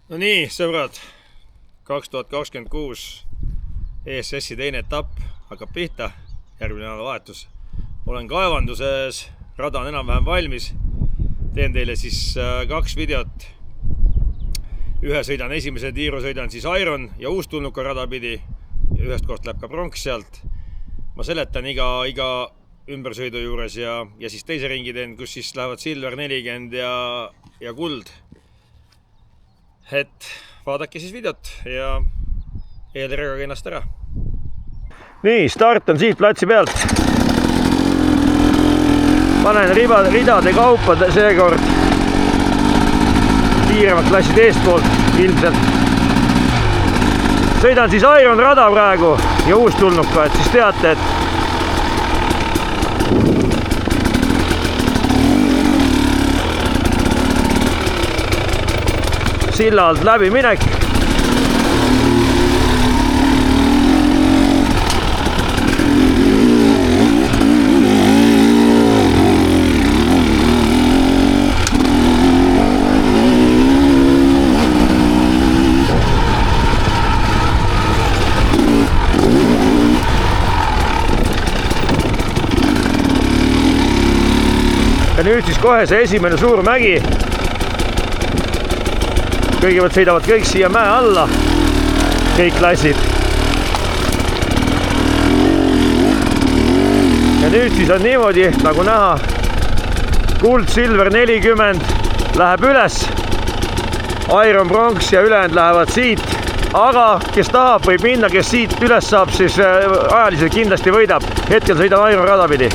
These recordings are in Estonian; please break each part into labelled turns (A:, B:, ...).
A: No nii, sõbrad, 2026 ESS-i teine etapp hakkab pihta, järgmine nädalavahetus. Olen kaevanduses, rada on enam-vähem valmis. Teen teile siis 2 videot. Ühe sõidan esimese tiiru, sõidan siis Iron ja uustulnuka rada pidi. Ühest koht läheb ka pronks sealt. Ma seletan iga ümbersõidu juures ja siis teise ringi teen, kus siis lähevad Silver 40 ja kuld. Et vaadake siis videot ja eelregage ennast ära. Nii, start on siit platsi pealt. Panen ridade kaupa seekord. Kiiremad klassid eestpoolt ilmselt. Sõidan siis Iron rada praegu ja uustulnuka, et siis teate, et silla alt läbi minek. Ja nüüd siis kohe see esimene suur mägi. Kõigepealt sõidavad kõik siia mäe alla, kõik klassid. Ja nüüd siis on niimoodi, nagu näha, kuld Silver 40 läheb üles, Iron Bronx ja ülejäänud lähevad siit. Aga kes tahab, võib minna, kes siit üles saab, siis ajaliselt kindlasti võidab. Hetkel sõidan Iron rada pidi.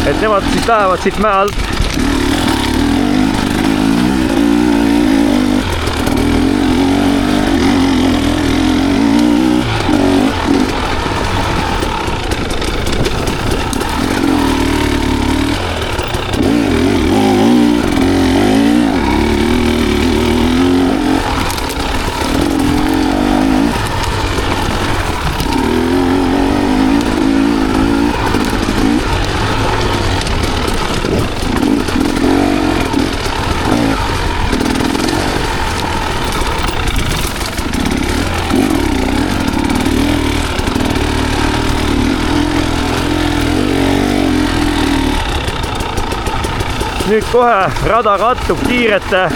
A: Et nemad siis lähevad siit mäe alt. Nüüd kohe rada kattub kiiretega,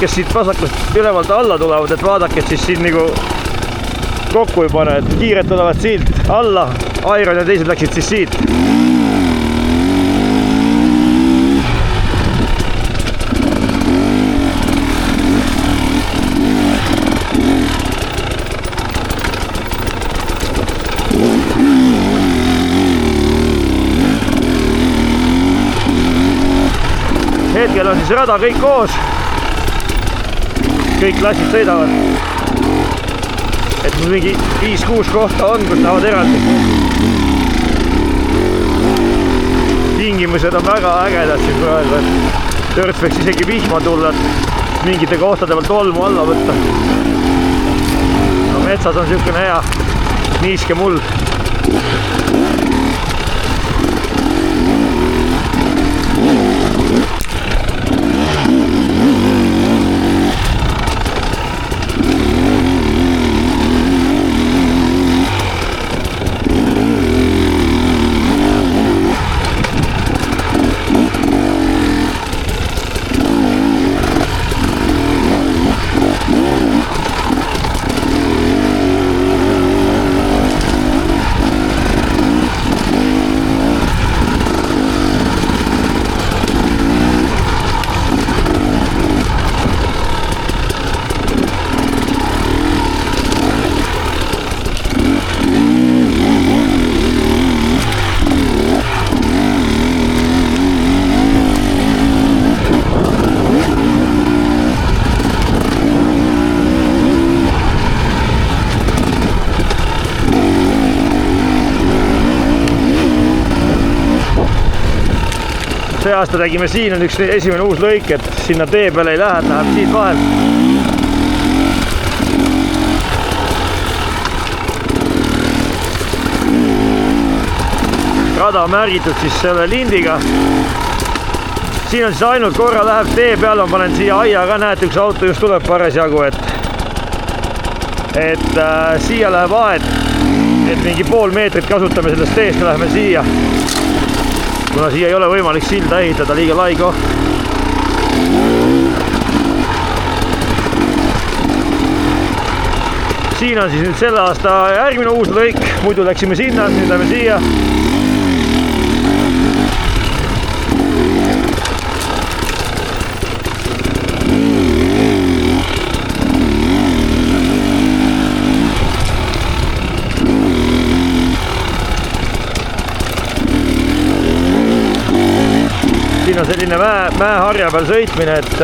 A: kes siit vasakust ülevalt alla tulevad, et vaadake, et siis siin nagu kokku ei pane, et kiired tulevad siit alla, Iron ja teised läksid siis siit. Hetkel on siis rada kõik koos. Kõik klassid sõidavad. Et mingi 5-6 kohta on, kus lähevad eraldi. Tingimused on väga ägedad siin praegu. Törts võiks isegi vihma tulla, et mingite kohtade peal tolmu alla võtta. No, metsas on niisugune hea niiske muld. See aasta tegime siin on üks esimene uus lõik, et sinna tee peale ei lähe, läheb siit vahel. Rada märgitud siis selle lindiga. siin on siis ainult korra läheb tee peale, ma panen siia aia ka, näete, üks auto just tuleb parasjagu, et siia läheb aed, et mingi pool meetrit kasutame sellest teest, läheme siia, kuna siia ei ole võimalik silda ehitada, liiga lai koht. Siin on siis nüüd selle aasta järgmine uus lõik, muidu läksime sinna, nüüd läheme siia. Siin on selline mäeharja peal sõitmine, et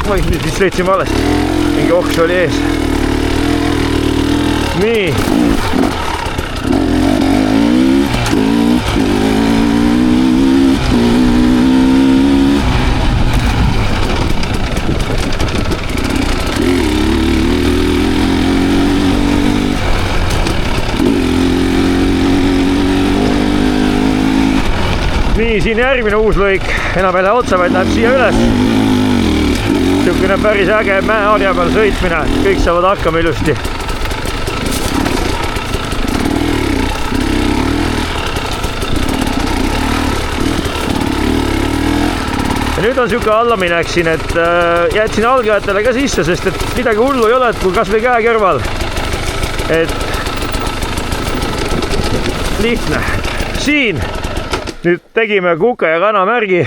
A: ma nüüd siis sõitsin valesti, mingi oks oli ees. Nii. Nii, siin järgmine uus lõik, enam ei lähe otsa, vaid läheb siia üles. Niisugune päris äge mäeharja peal sõitmine, kõik saavad hakkama ilusti. Ja nüüd on niisugune allaminek siin, et jätsin algajatele ka sisse, sest et midagi hullu ei ole, et kui kas või käe kõrval. Et lihtne. Siin nüüd tegime kuke ja kana märgi.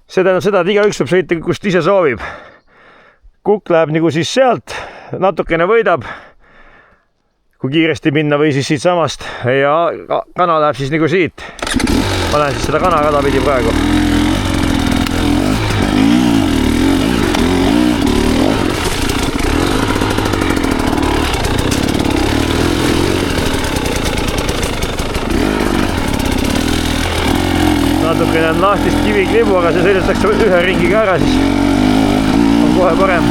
A: See tähendab seda, et igaüks saab sõita, kust ise soovib. Kukk läheb nagu siis sealt, natukene võidab, kui kiiresti minna või siis siit samast. Ja kana läheb siis nagu siit. Ma lähen siis seda kana kada pidi praegu. Natukene on lahtist kiviklibu, aga see sõidetakse ühe ringiga ära, siis on kohe parem.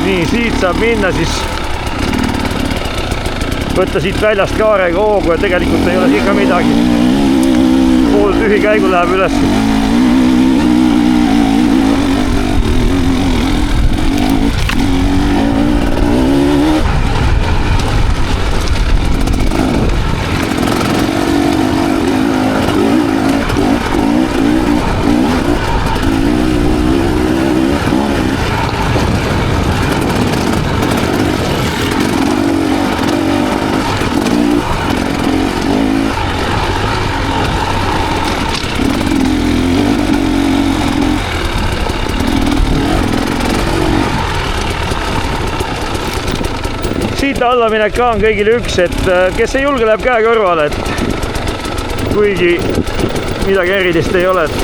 A: Nii, siit saab minna siis võtta siit väljast kaarega hoogu ja tegelikult ei ole ikka midagi. Pool tühi käigu läheb üles. Siit allaminek ka on kõigile üks, et kes ei julge, läheb käe kõrvale, et kuigi midagi erilist ei ole, et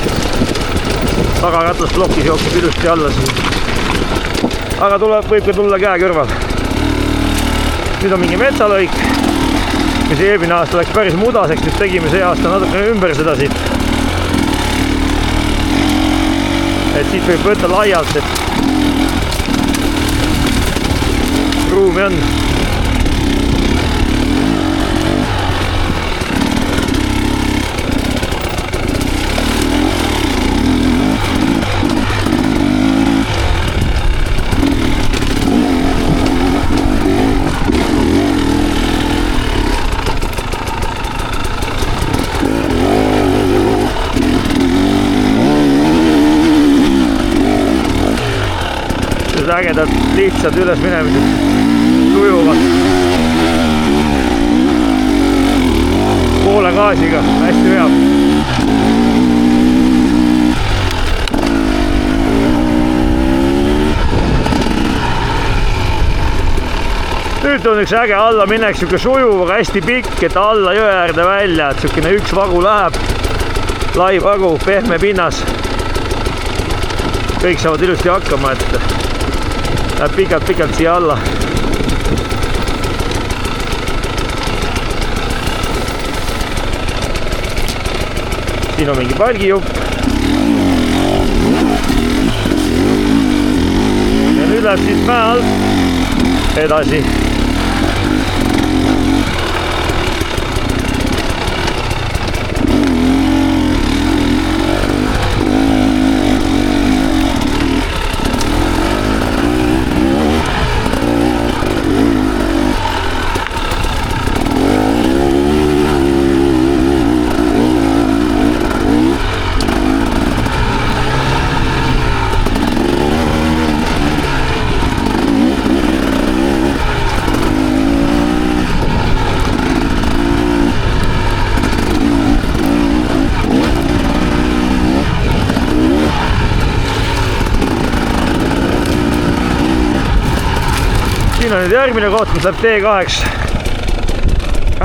A: tagaratas plokis jookseb ilusti alla siin. Aga võib ka tulla käe kõrval. Nüüd on mingi metsalõik, mis eelmine aasta läks päris mudaseks, nüüd tegime see aasta natukene ümber seda siit. Et siit võib võtta laialt, et ruumi on. Ägedad, lihtsad üles minemised, sujuvad. Poole gaasiga, hästi veab. Nüüd on üks äge alla minek, siuke sujuv, aga hästi pikk, et alla jõe äärde välja, et siukene üks vagu läheb, lai vagu, pehme pinnas. Kõik saavad ilusti hakkama, et läheb pikalt siia alla. siin on mingi palgijupp. Ja nüüd läheb siit mäe alt edasi. Siin on nüüd järgmine koht, mis läheb T2.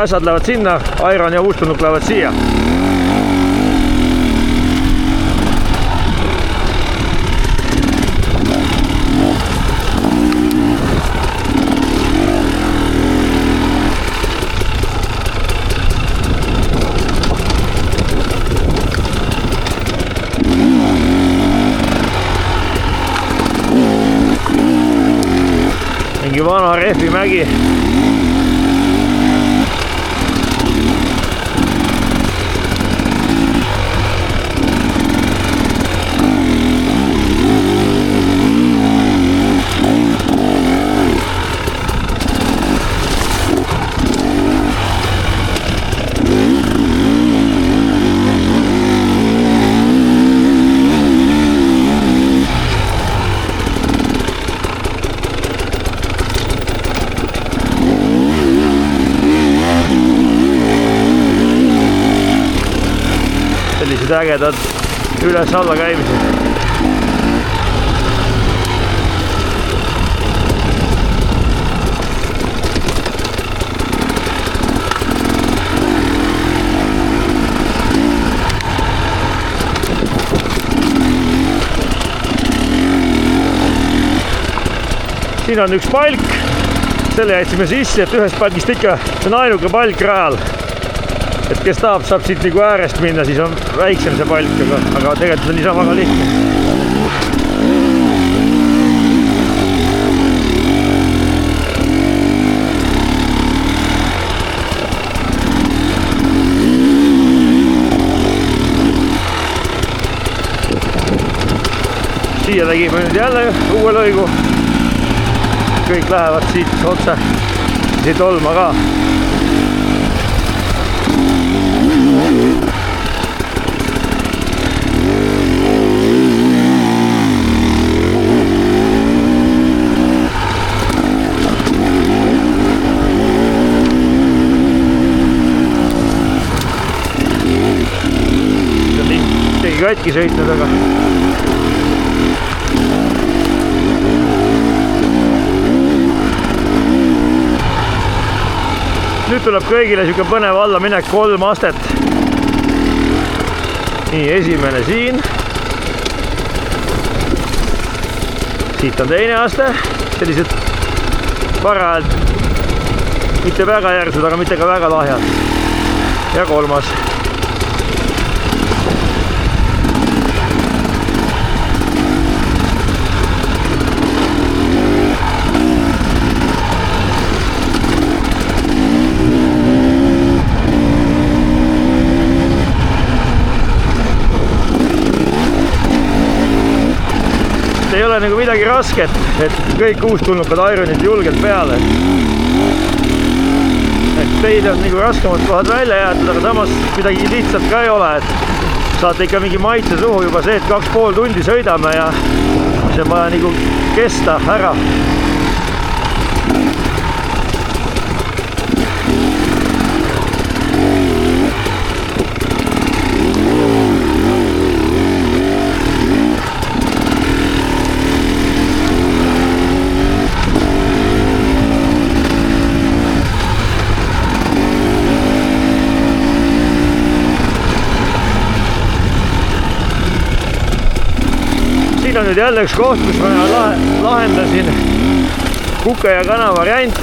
A: Ässad lähevad sinna, Airon ja Uustulnuk lähevad siia. Mingi vana rehvi mägi. Sellised ägedad üles-alla käimised. Siin on üks palk, selle jätsime sisse, et ühest palgist ikka, see on ainuke palk rajal. Et kes tahab, saab siit nagu äärest minna, siis on väiksem see palk, aga tegelikult on niisama väga lihtne. Siia tegime nüüd jälle uue lõigu. Kõik lähevad siit otse, siit olma ka. Katki sõitnud, aga nüüd tuleb kõigile siuke põnev allaminek, 3 astet. Nii, esimene siin. Siit on teine aste, sellised parajalt, mitte väga järsud, aga mitte ka väga lahjad. Ja 3. Ei ole nagu midagi rasket, et kõik uustulnukad Ironid julgelt peale. Et teil on nagu raskemad kohad välja jäetud, aga samas midagi lihtsalt ka ei ole, et saate ikka mingi maitse suhu juba see, et 2,5 tundi sõidame ja see on vaja nagu kesta ära. Siin on nüüd jälle üks koht, kus ma lahendasin kuke ja kana variant.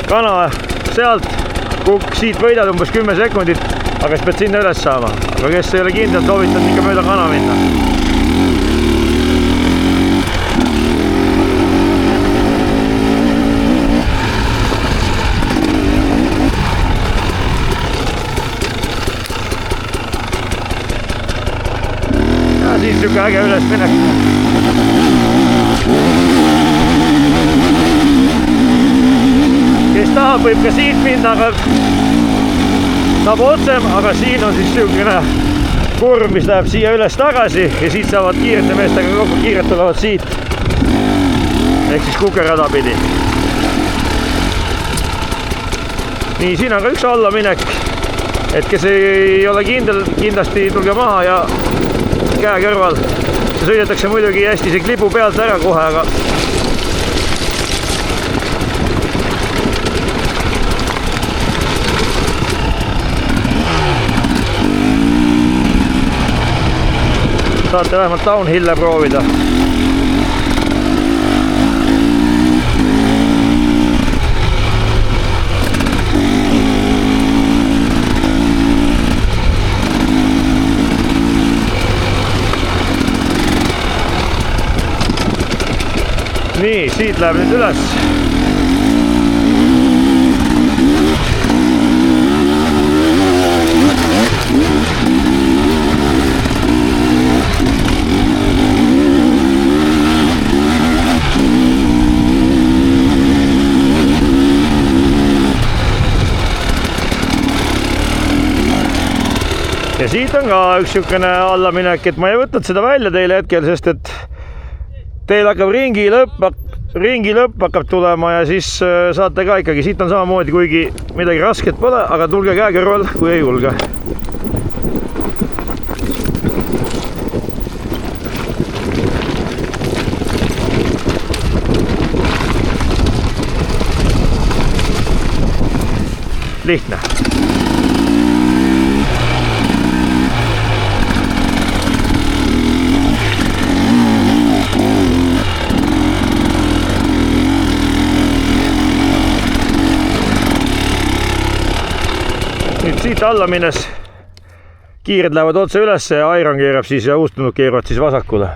A: Kana sealt, kukk siit võidad umbes 10 sekundit, aga siis pead sinna üles saama. Aga kes ei ole kindel, soovitan ikka mööda kana minna. Ja siis siuke äge üles minek. Kes tahab, võib ka siit minna, aga saab otsem, aga siin on siis siukene kurv, mis läheb siia üles tagasi ja siit saavad kiirete meestega kokku, kiired tulevad siit ehk siis kukerada pidi. Nii, siin on ka üks allaminek, et kes ei ole kindel, kindlasti tulge maha ja käe kõrval. Sõidetakse muidugi hästi see klipu pealt ära kohe, aga saate vähemalt downhill'e proovida. Nii, siit läheb nüüd üles. Ja siit on ka üks siukene allaminek, et ma ei võtnud seda välja teile hetkel, sest et teil hakkab ringi lõpp hakkab tulema ja siis saate ka ikkagi, siit on samamoodi, kuigi midagi rasket pole, aga tulge käe kõrval, kui ei julge. Lihtne. Nüüd siit alla minnes kiired lähevad otse üles ja Iron keerab siis ja uustanud keeravad siis vasakule.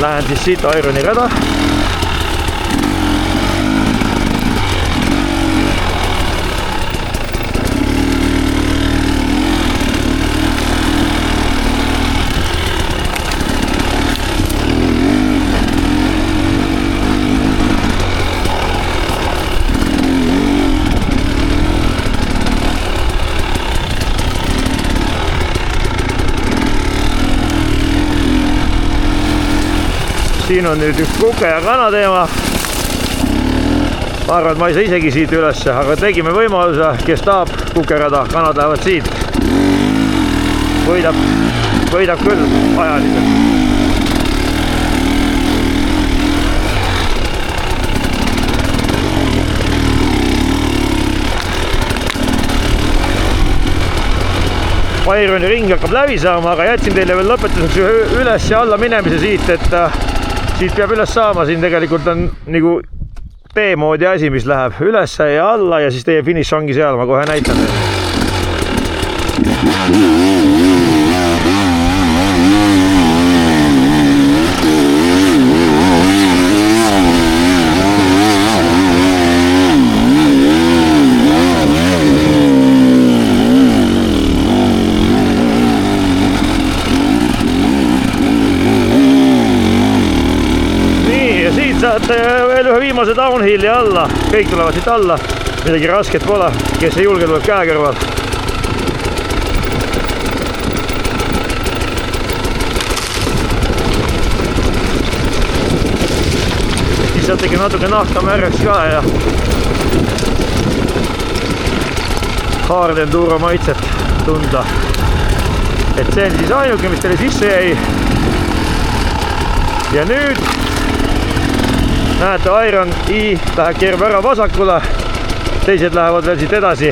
A: Lähen siis siit Ironi rada. Siin on nüüd üks kuke ja kana teema. Ma arvan, et ma ei saa isegi siit ülesse, aga tegime võimaluse, kes tahab kukerada, kanad lähevad siit. Võidab küll ajaliselt. Ironi ring hakkab läbi saama, aga jätsin teile veel lõpetuseks üles ja alla minemise siit, et siit peab üles saama, siin tegelikult on nagu teemoodi asi, mis läheb üles ja alla ja siis teie finiš ongi seal, ma kohe näitan. Saate veel ühe viimase downhilli alla, kõik tulevad siit alla, midagi rasket pole, kes ei julge, tuleb käe kõrval. Siis saategi natuke nahka märjaks ka ja hard enduro maitset tunda. Et see on siis ainuke, mis teile sisse jäi. Ja nüüd näete, Iron I läheb keerab ära vasakule, teised lähevad veel siit edasi.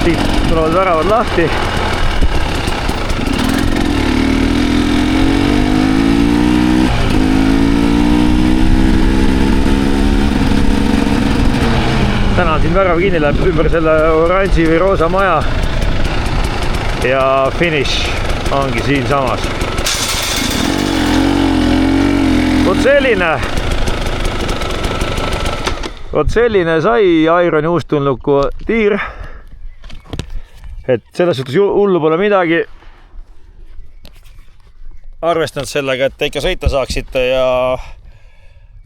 A: Siit tulevad väravad lahti. värav kinni läheb ümber selle oranži või roosa maja. Ja finiš ongi siin samas. Vot selline sai Ironi uustulnuku tiir. Et selles suhtes hullu pole midagi. Arvestanud sellega, et ikka sõita saaksite ja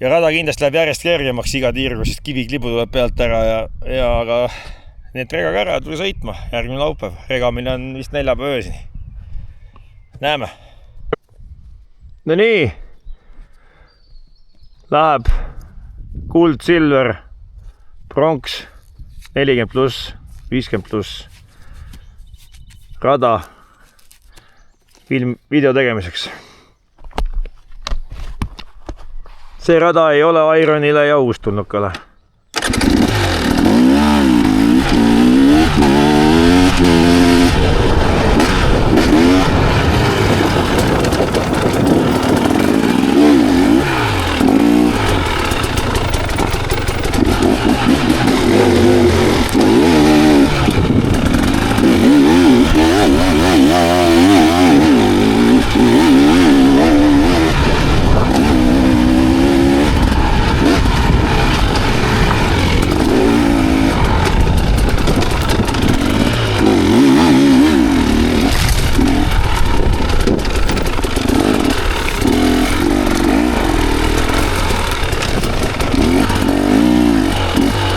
A: rada kindlasti läheb järjest kergemaks iga tiirgu, sest kiviklibu tuleb pealt ära aga need regaga ära tuli sõitma järgmine laupäev. Regamine on vist 4 päeva öösini. Näeme. No nii. Läheb kuld, silver, pronks, 40+, 50+. Rada video tegemiseks. See rada ei ole Ironile ja uustulnukale.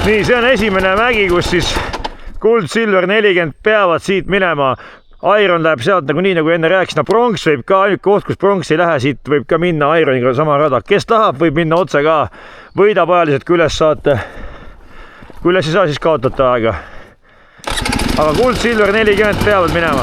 A: Nii, see on esimene mägi, kus siis kuld, silver, 40 peavad siit minema. Iron läheb sealt nagu enne rääkis, pronks võib ka, ainult koht, kus pronks ei lähe, siit võib ka minna Ironiga sama rada. Kes tahab, võib minna otse ka, võidab ajaliselt, kui üles saate. Kui üles ei saa, siis kaotate aega. Aga kuld, silver, 40 peavad minema.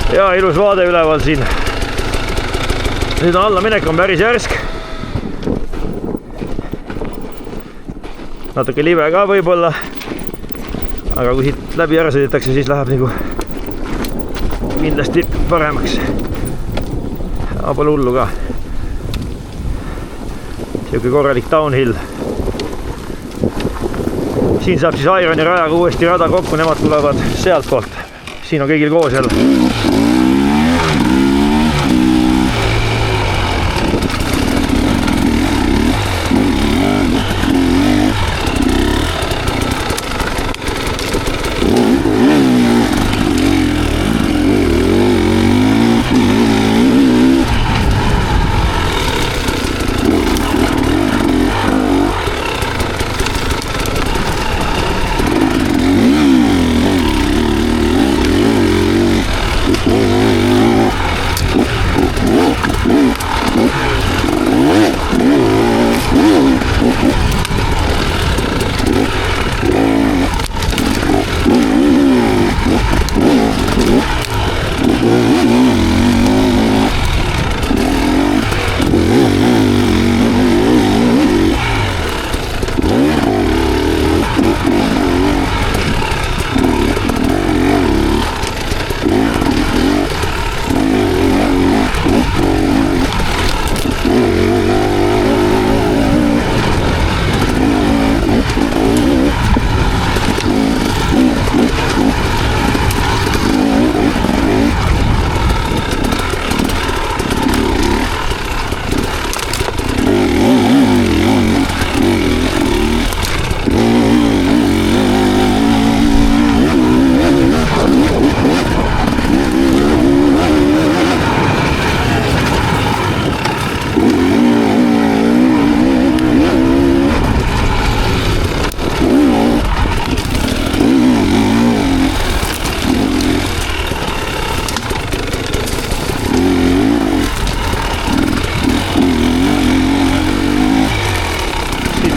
A: Ja ilus vaade üleval siin. Nüüd alla minek on päris järsk. Natuke libe ka võib-olla. Aga kui siit läbi ära sõidetakse, siis läheb nagu kindlasti paremaks. Aga pole hullu ka. Siuke korralik downhill. Siin saab siis Ironi rajaga uuesti rada kokku, nemad tulevad sealt poolt. Siin on kõigil koos jälle.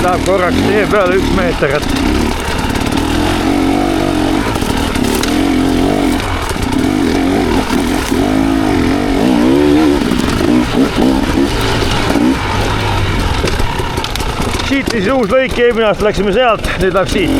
A: Läheb korraks tee peale 1 meeter, et siit siis uus lõik, eelmine aasta läksime sealt, nüüd läheb siit.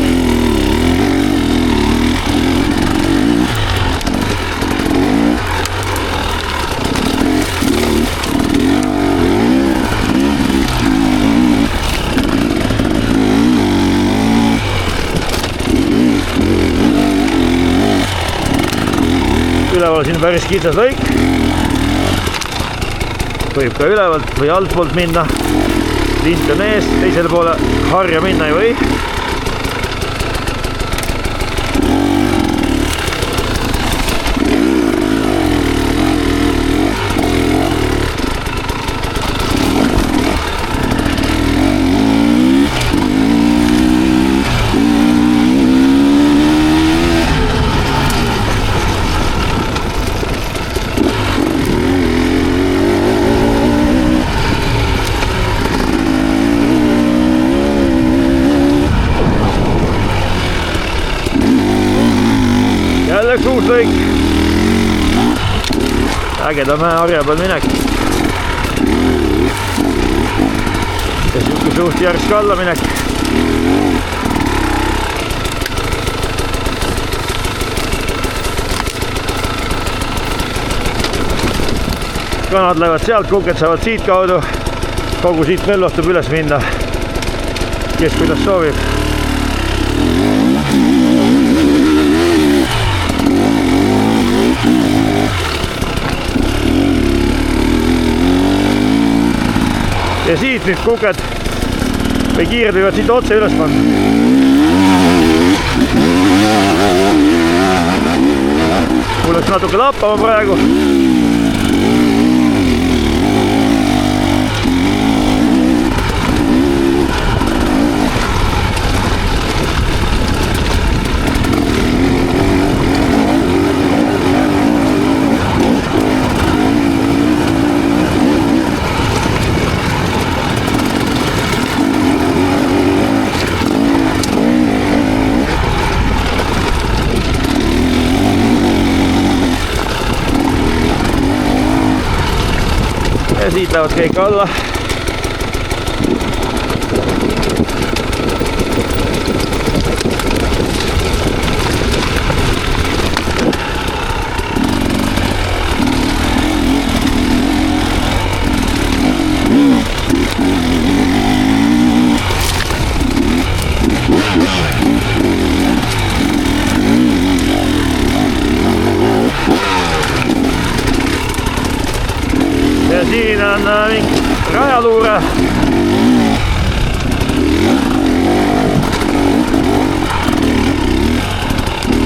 A: üleval siin päris kitsas lõik. Võib ka ülevalt või altpoolt minna. Lint on ees, teisele poole harja minna ei või. Jälleks uus lõik. Ägeda mäe harja peal minek. Ja siuke suht järsk alla minek. Kanad lähevad sealt, kuked saavad siit kaudu. Kogu siit mellostub üles minna. Kes kuidas soovib. Ja siit nüüd kuked või kiired võivad siit otse üles panna. Mul läks natuke lappama praegu. Ja siit lähevad kõik alla. Ja siin on rajaluure.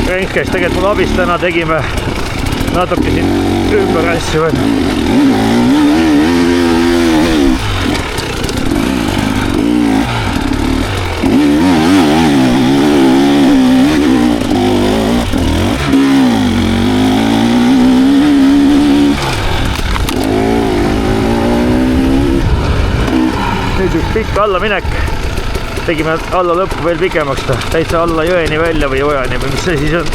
A: Renks käis tegelikult mul abist täna, tegime natuke siin ümber asju. Nüüd üks pikk alla minek. Tegime alla lõppu veel pikemaks ta. Täitsa alla jõeni välja või ojani või mis see siis on.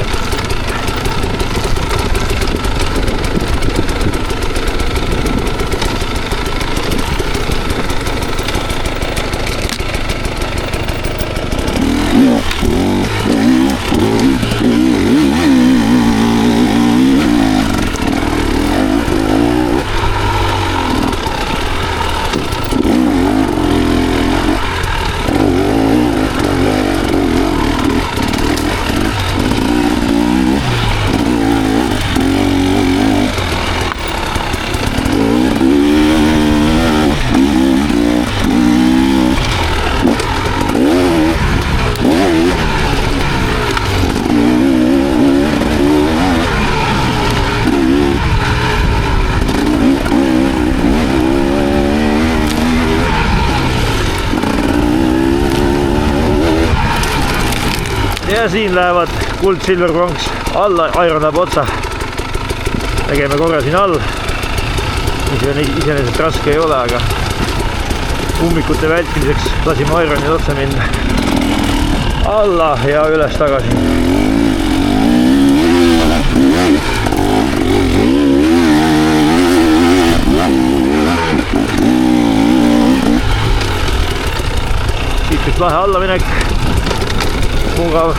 A: Ja siin lähevad kuld, silver, pronks alla, Iron läheb otsa. Tegeme korra siin all. Mis iseenesest raske ei ole, aga ummikute vältimiseks lasime Ironil otsa minna. Alla ja üles tagasi. Siit üks lahe alla minek. Mugav.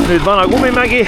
A: Nüüd vana Kummimägi.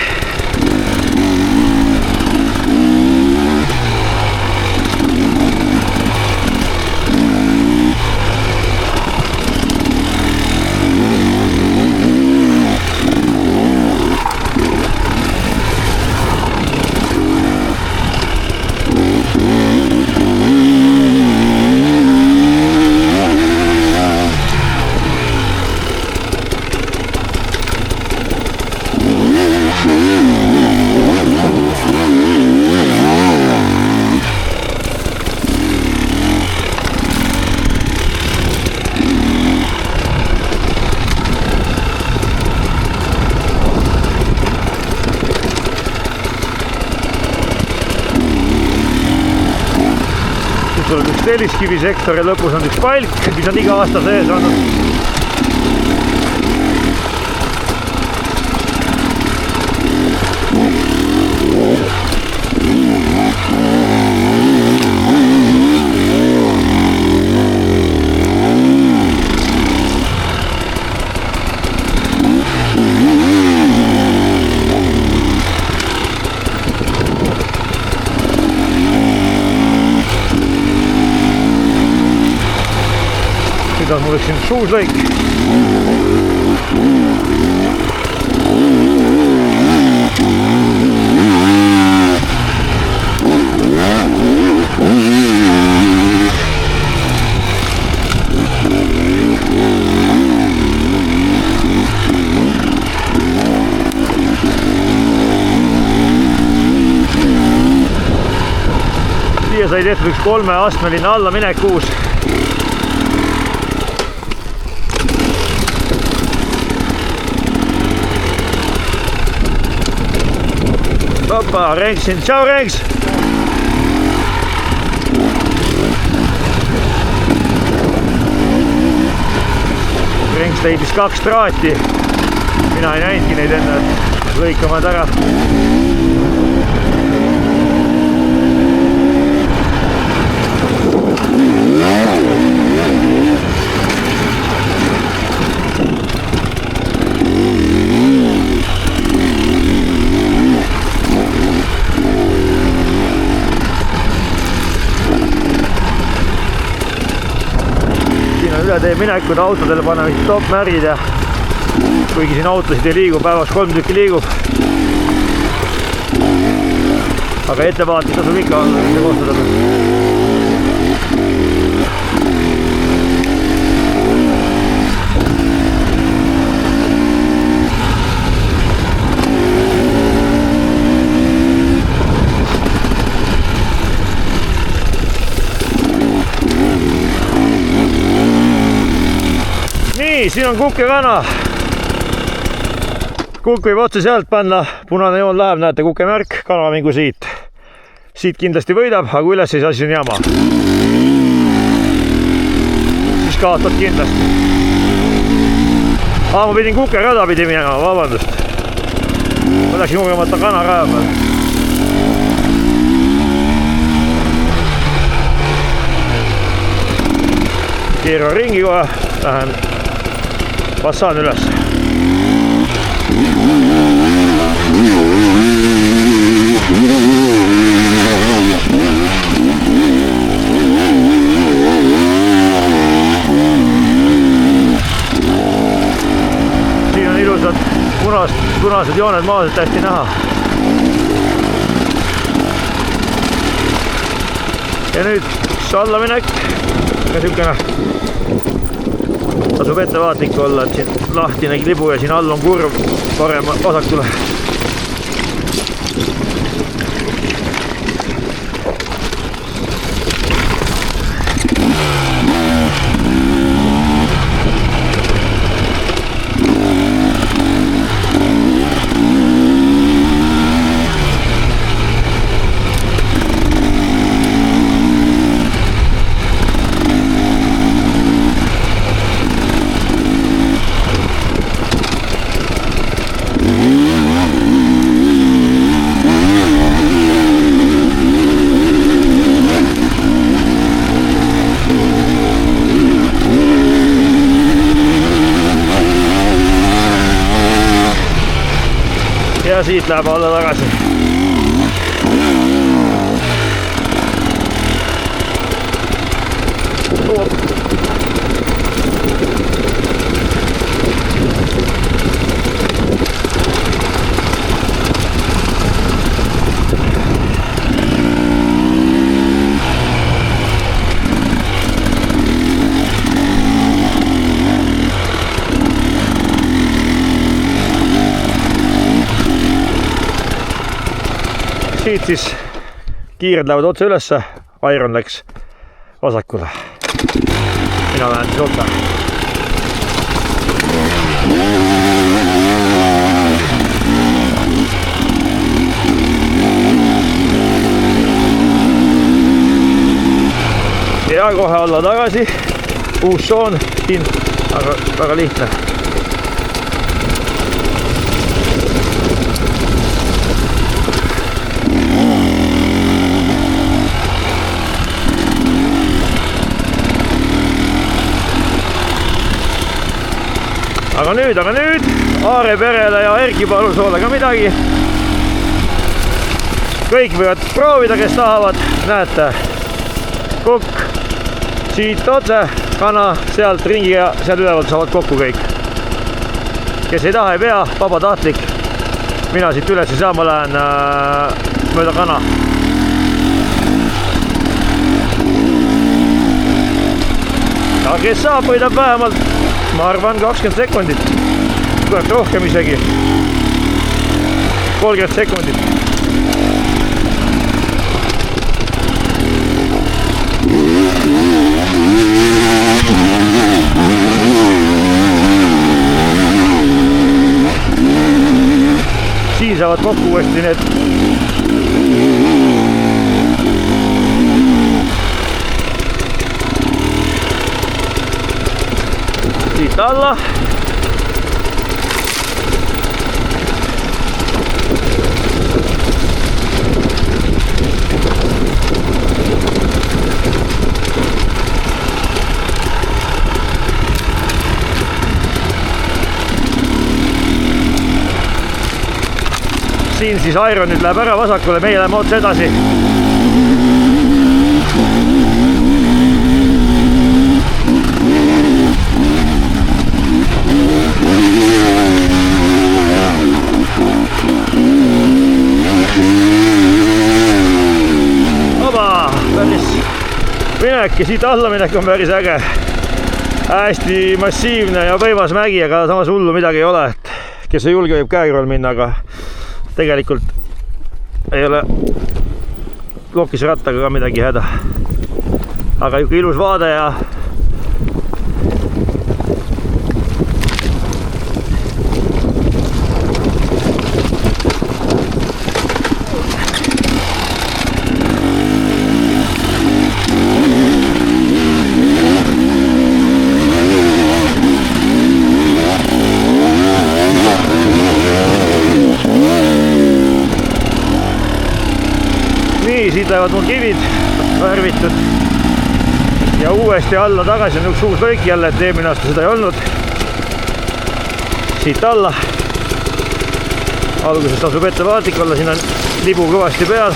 A: tuleb üks telliskivisektor ja lõpus on üks palk, mis on iga aasta sees olnud. Nüüd on mul üks siin suuslõik. Siia sai tehtud üks 3-astmeline allaminek uus. Opa, Renks siin. Tšau, Renks! Renks leidis 2 traati. Mina ei näinudki neid enne, et lõikama ära. Tee minekud autodele paneme stopp-märgid ja kuigi siin autosid ei liigu, päevas 3 tükki liigub. Aga ettevaatlik tasub ikka kohtadele. Siin on kukekana. Kukk võib otse sealt panna, punane joon läheb, näete kukemärk, kanamingu siit. Siit kindlasti võidab, aga üles ei saa, siis on jama. Siis kaotad kindlasti. Ma pidin kukerada pidi minema, vabandust. Ma läksin kogemata kanaraja peal. Keeruan ringi kohe, lähen Passaan üles. Siin on ilusad punased jooned maaselt hästi näha. Ja nüüd üks allaminek ja niisugune tasub ettevaatlik olla, et siin lahtine klibu ja siin all on kurv parem vasakule. Ja siit läheb alla tagasi. Siit siis kiired lähevad otse ülesse, Iron läks vasakule. Mina lähen siis otsa. ja kohe alla tagasi. Uus soon siin, aga väga lihtne. Aga nüüd Aare perele ja Erki Palusoole ka midagi. Kõik võivad proovida, kes tahavad. Näete, kukk, siit otse, kana, sealt ringi ja seal ülevalt saavad kokku kõik. Kes ei taha, ei pea, vabatahtlik. Mina siit üles ei saa, ma lähen mööda kana. Aga kes saab, võidab vähemalt, ma arvan, 20 sekundit. Tuleb rohkem isegi. 30 sekundit. Siin saavad kokku uuesti need siit alla. Siin siis Iron nüüd läheb ära vasakule, meie läheme otse edasi. Oba, päris minek ja siit alla minek on päris äge. Hästi massiivne ja võimas mägi, aga samas hullu midagi ei ole. Kes ei julge, võib käegrol minna, aga tegelikult ei ole lokise rattaga ka midagi häda. Aga ikka ilus vaade ja siit lähevad mul kivid värvitud ja uuesti alla tagasi on üks uus lõik jälle, et eelmine aasta seda ei olnud. Siit alla. Alguses tasub ettevaatlik olla, siin on libu kõvasti peal.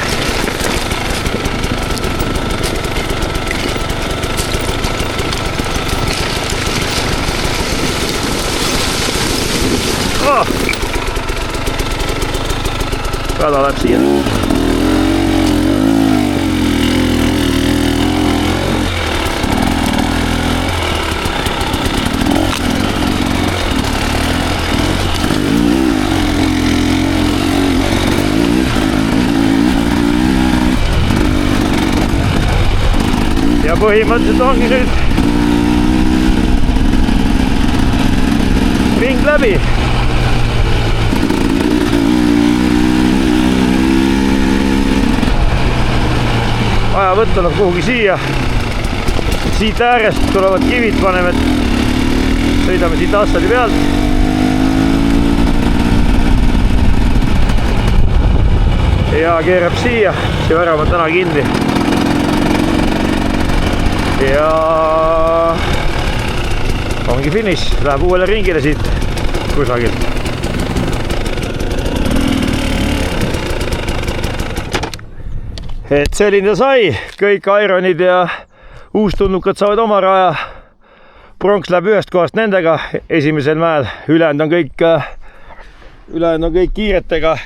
A: Rada läheb siia. Ja põhimõtteliselt ongi nüüd ring läbi. Vaja võtta noh kuhugi siia. Siit äärest tulevad kivid, paneme, sõidame siit asfaldi pealt. Ja keerab siia, see värav on täna kinni. Ja ongi finiš, läheb uuele ringile siit kusagilt. Et selline sai, kõik Ironid ja uustulnukad saavad oma raja. Pronks läheb ühest kohast nendega esimesel mäel, ülejäänud on kõik kiiretega.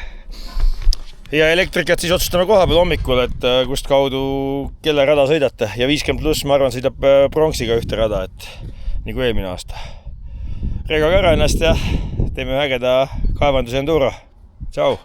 A: Ja elektrikat siis otsustame koha peal hommikul, et kust kaudu kelle rada sõidate. Ja 50+, ma arvan, sõidab Pronksiga ühte rada, et nii kui eelmine aasta. Reega ära ennast ja teeme ägeda kaevanduse enduro. Tšau!